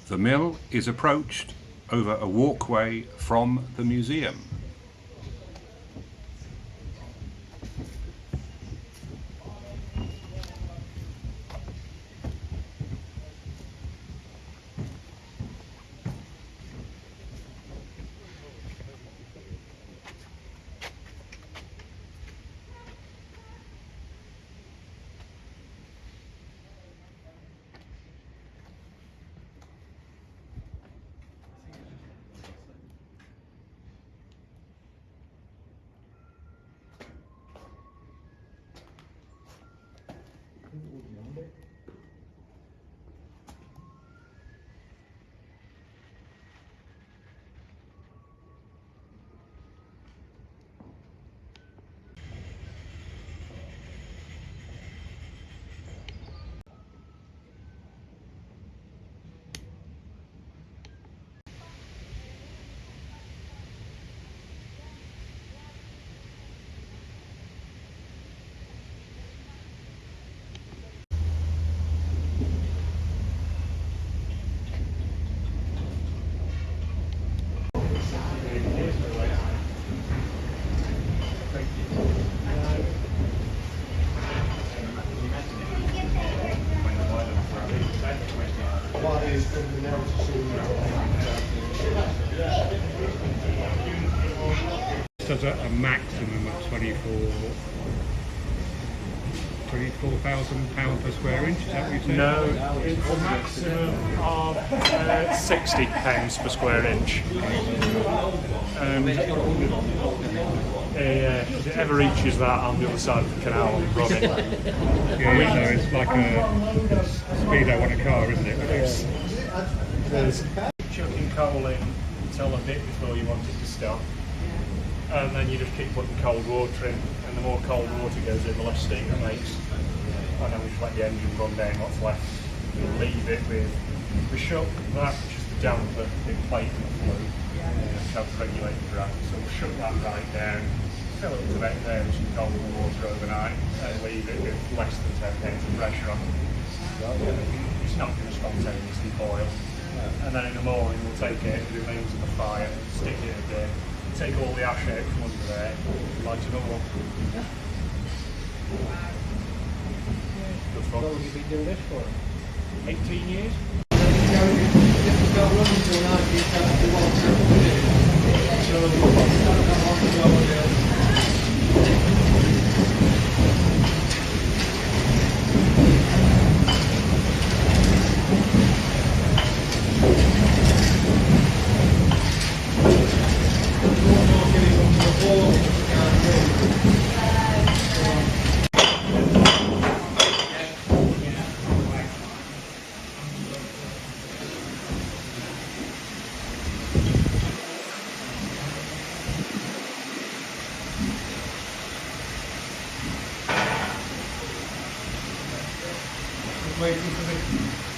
The mill is approached over a walkway from the museum. Does a maximum of £24,000 per square inch, is that what you said? No, it's a maximum of £60 per square inch. If it ever reaches that on the other side of the canal, I'm running. Yeah, so it's like a speedo on a car, isn't it? There's chucking coal in until a bit before you want it to stop. And then you just keep putting cold water in, and the more cold water goes in, the less steam it makes. And then we just let the engine run down what's left. We'll leave it with the shut that, which is the damper, big plate in the flue, which has regulated draft. So we'll shut that right down, fill it to about there with some cold water overnight, and leave it with less than 10 pounds of pressure on it. It's not going to spontaneously boil. And then in the morning we'll take it, it remains at the fire, stick it again. Take all the ash out from under there, light another one. Good fun. How long have you been doing this for? 18 years. Waiting for the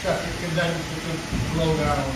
traffic condenser to blow down.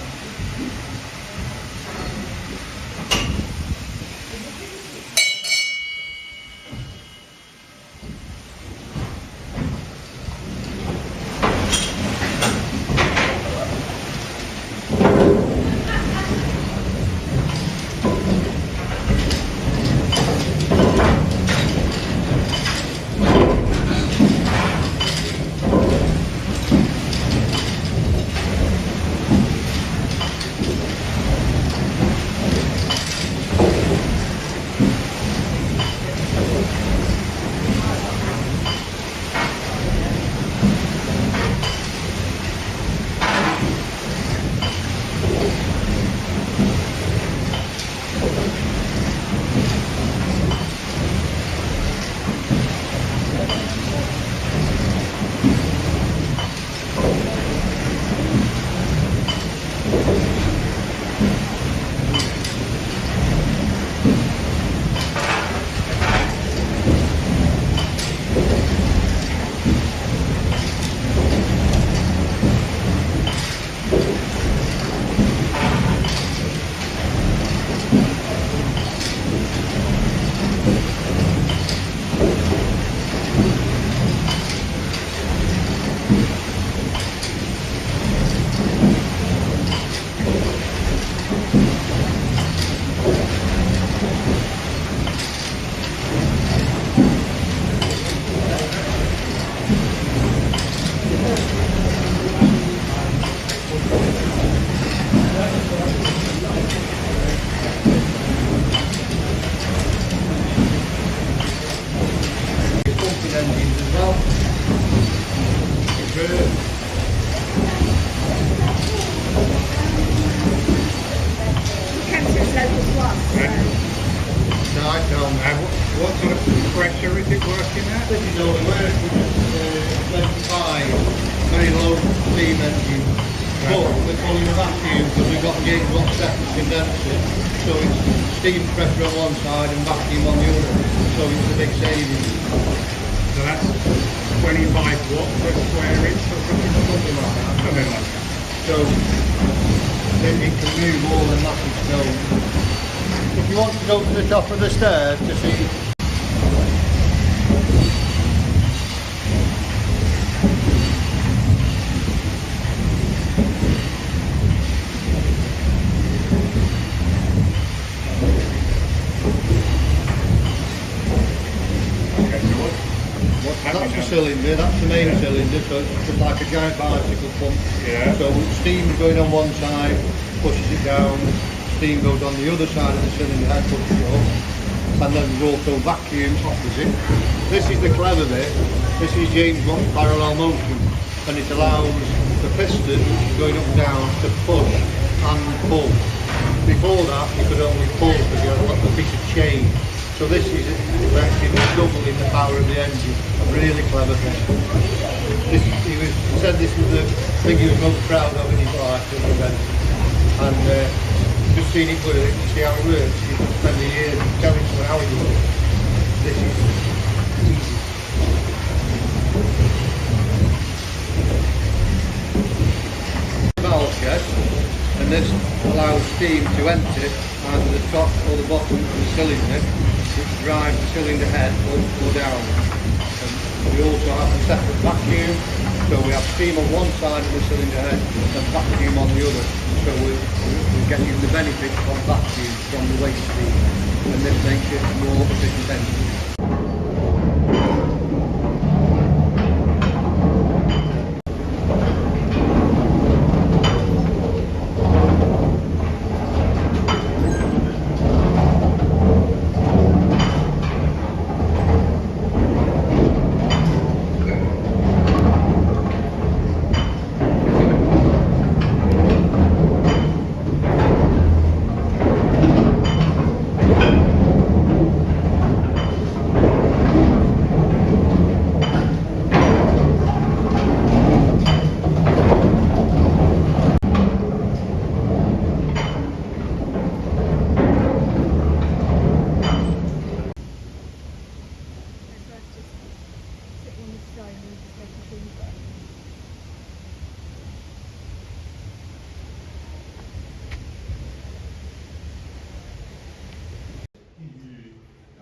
No, I don't. And what sort of pressure is it working at? This is all work with 25, very low steam engine. But we're calling a vacuum because we've got gauge watt separate condenser. So it's steam pressure on one side and vacuum on the other. So it's a big saving. So that's 25 watt per square inch or something? Something like that. Something like that. So it can move more than massive stone. If you want to go to the top of the stairs to see. That's the cylinder, that's the main cylinder, so it's just like a giant bicycle pump. Yeah. So steam going on one side, pushes it down, steam goes on the other side of the cylinder head, pushes it up, and then there's also vacuum opposite. This is the clever bit, this is James Watt's parallel motion, and it allows the piston, which is going up and down, to push and pull. Before that, you could only pull because you had a piece of chain. So this is actually doubling the power of the engine. A really clever thing. He said this was the thing he was most proud of in his life, this event. And just seeing it work, to see how it works, you can spend a year telling someone how it works. This is easy. Valve shed, and this allows steam to enter and the top or the bottom of the cylinder, which drives the cylinder head up or down. And we also have a separate vacuum, so we have steam on one side of the cylinder head and vacuum on the other. So we're getting the benefit of vacuum from the waste steam, and this makes it a more efficient engine.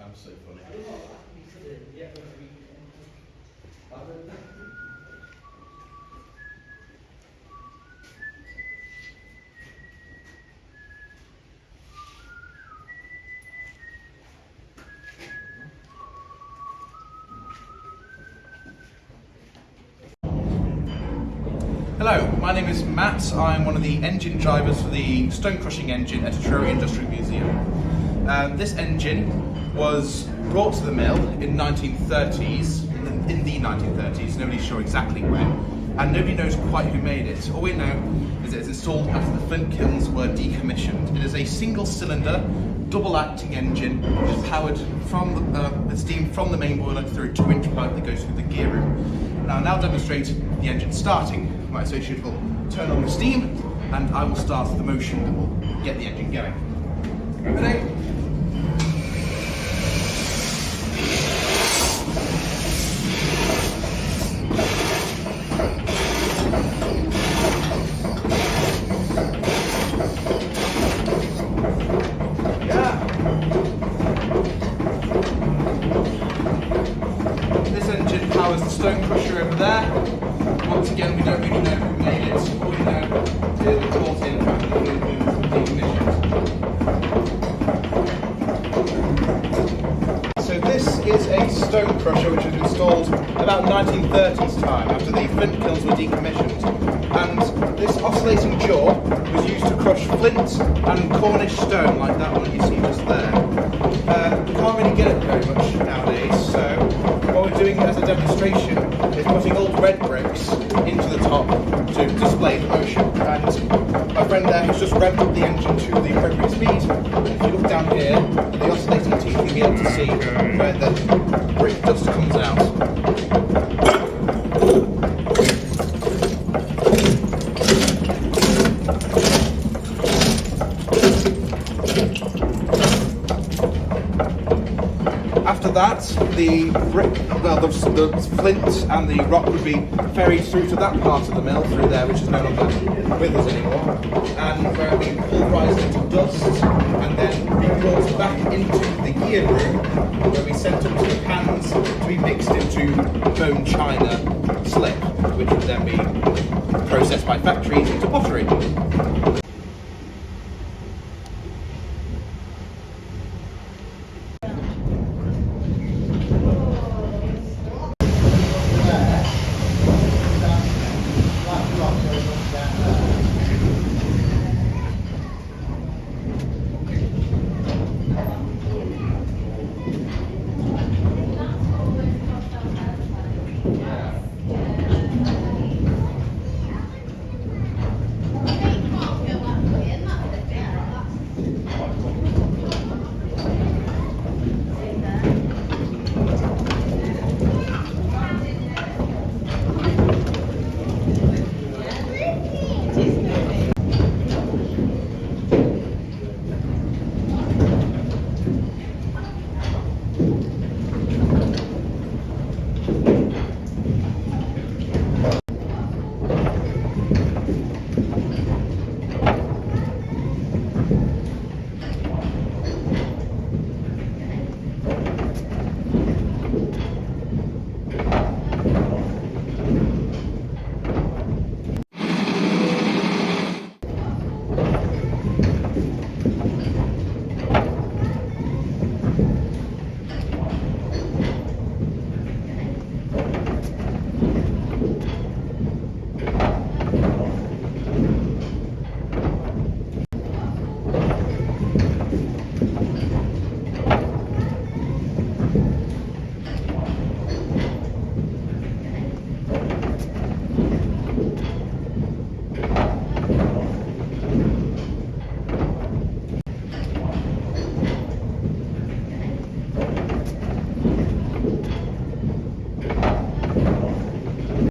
I'm so funny. Hello, my name is Matt. I'm one of the engine drivers for the stone crushing engine at Etruria Industrial Museum. This engine was brought to the mill in 1930s, in the 1930s, nobody's sure exactly when, and nobody knows quite who made it. All we know is that it's installed after the Flint Kilns were decommissioned. It is a single cylinder, double acting engine, which is powered from the steam from the main boiler through a 2-inch pipe that goes through the gear room. Now I'll now demonstrate the engine starting. My associate will turn on the steam, and I will start the motion that will get the engine going. Ready? This engine powers the stone crusher over there. Once again, we don't really know who made it. All we know is it was brought in after the decommissioned. So this is a stone crusher which was installed about 1930s time after the Flint Kilns were decommissioned. And this oscillating jaw was used to crush flint and Cornish stone like that one you see just there. We can't really get it very much nowadays, so what we're doing as a demonstration is putting old red bricks into the top to display the motion. And friend there who's just revved up the engine to the appropriate speed. If you look down here, the oscillating teeth, you'll be able to see where the brick dust comes out. After that, the brick, well, the flint and the rock would be ferried through to that part of the mill through there, which is no longer with us anymore, and where it would be pulverised into dust and then be brought back into the gear room, where we sent up to the pans to be mixed into bone china slip, which would then be processed by factories into pottery.